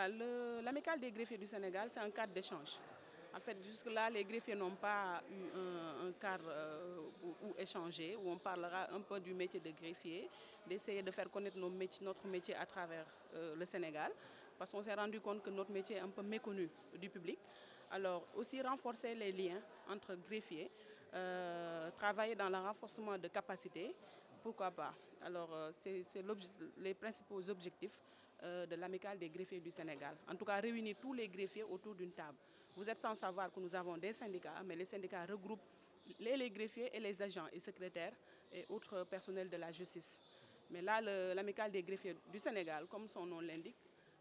Voilà, l'Amicale des greffiers du Sénégal, c'est un cadre d'échange. En fait, jusque-là, les greffiers n'ont pas eu un cadre où échanger, où on parlera un peu du métier de greffier, d'essayer de faire connaître notre métier à travers le Sénégal, parce qu'on s'est rendu compte que notre métier est un peu méconnu du public. Alors, aussi renforcer les liens entre greffiers, travailler dans le renforcement de capacités, pourquoi pas. Alors, c'est les principaux objectifs de l'Amicale des greffiers du Sénégal. En tout cas, réunir tous les greffiers autour d'une table. Vous êtes sans savoir que nous avons des syndicats, mais les syndicats regroupent les greffiers et les agents et secrétaires et autres personnels de la justice. Mais là, l'Amicale des greffiers du Sénégal, comme son nom l'indique,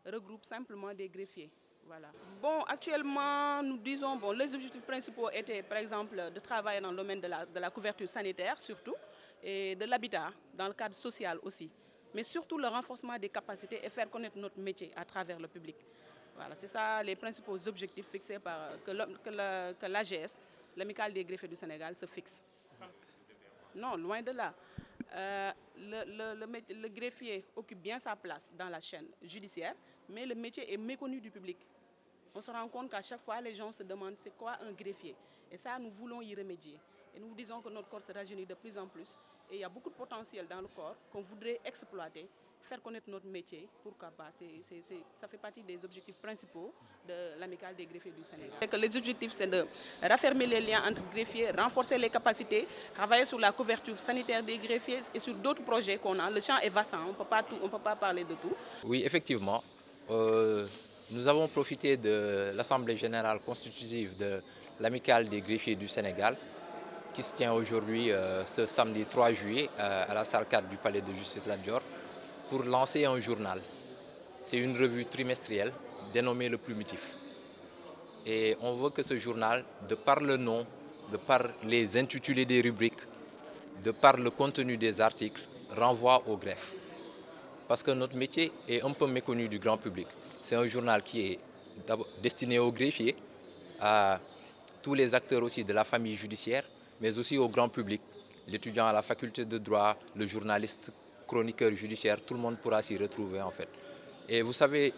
regroupe simplement des greffiers. Voilà. Bon, actuellement, nous disons, les objectifs principaux étaient, par exemple, de travailler dans le domaine de la couverture sanitaire, surtout, et de l'habitat, dans le cadre social aussi. Mais surtout le renforcement des capacités et faire connaître notre métier à travers le public. Voilà, c'est ça les principaux objectifs fixés que l'AGS, l'Amicale des greffiers du Sénégal, se fixe. Non, loin de là. Le greffier occupe bien sa place dans la chaîne judiciaire, mais le métier est méconnu du public. On se rend compte qu'à chaque fois, les gens se demandent c'est quoi un greffier. Et ça, nous voulons y remédier. Et nous disons que notre corps se rajeunit de plus en plus. Et il y a beaucoup de potentiel dans le corps qu'on voudrait exploiter, faire connaître notre métier. Pourquoi pas, ça fait partie des objectifs principaux de l'Amicale des greffiers du Sénégal. Les objectifs, c'est de raffermir les liens entre greffiers, renforcer les capacités, travailler sur la couverture sanitaire des greffiers et sur d'autres projets qu'on a. Le champ est vaste, on ne peut pas parler de tout. Oui, effectivement. Nous avons profité de l'Assemblée générale constitutive de l'Amicale des greffiers du Sénégal, qui se tient aujourd'hui, ce samedi 3 juillet, à la salle 4 du Palais de Justice Lat Dior, pour lancer un journal. C'est une revue trimestrielle dénommée Le Plumitif. Et on veut que ce journal, de par le nom, de par les intitulés des rubriques, de par le contenu des articles, renvoie au greffe. Parce que notre métier est un peu méconnu du grand public. C'est un journal qui est destiné aux greffiers, à tous les acteurs aussi de la famille judiciaire, mais aussi au grand public, l'étudiant à la faculté de droit, le journaliste, chroniqueur judiciaire, tout le monde pourra s'y retrouver en fait. Et vous savez,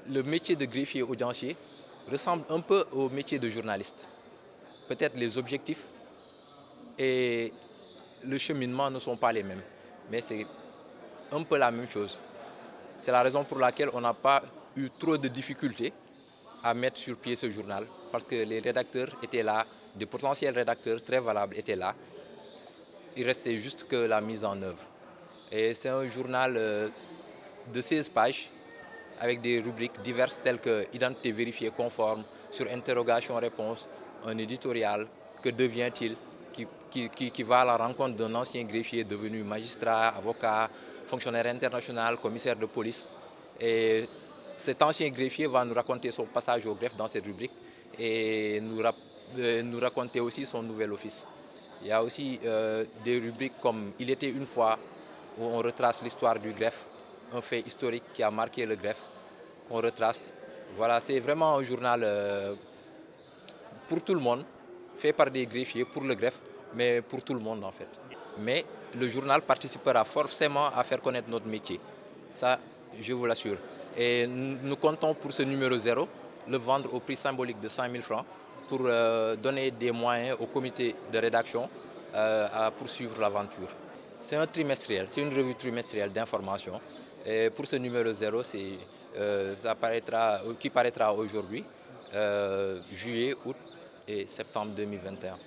le métier de greffier audiencier ressemble un peu au métier de journaliste. Peut-être les objectifs et le cheminement ne sont pas les mêmes, mais c'est un peu la même chose. C'est la raison pour laquelle on n'a pas eu trop de difficultés à mettre sur pied ce journal, parce que les rédacteurs étaient là, des potentiels rédacteurs très valables étaient là. Il restait juste que la mise en œuvre. Et c'est un journal de 16 pages avec des rubriques diverses telles que identité vérifiée conforme, sur interrogation-réponse, un éditorial, que devient-il, qui va à la rencontre d'un ancien greffier devenu magistrat, avocat, fonctionnaire international, commissaire de police. Et cet ancien greffier va nous raconter son passage au greffe dans cette rubrique et nous raconter aussi son nouvel office. Il y a aussi des rubriques comme « Il était une fois » où on retrace l'histoire du greffe, un fait historique qui a marqué le greffe, qu'on retrace. Voilà, c'est vraiment un journal pour tout le monde, fait par des greffiers pour le greffe, mais pour tout le monde en fait. Mais le journal participera forcément à faire connaître notre métier. Ça, je vous l'assure. Et nous comptons pour ce numéro 0 le vendre au prix symbolique de 5 000 francs pour donner des moyens au comité de rédaction à poursuivre l'aventure. C'est un trimestriel, c'est une revue trimestrielle d'information. Et pour ce numéro 0, qui paraîtra aujourd'hui, juillet, août et septembre 2021.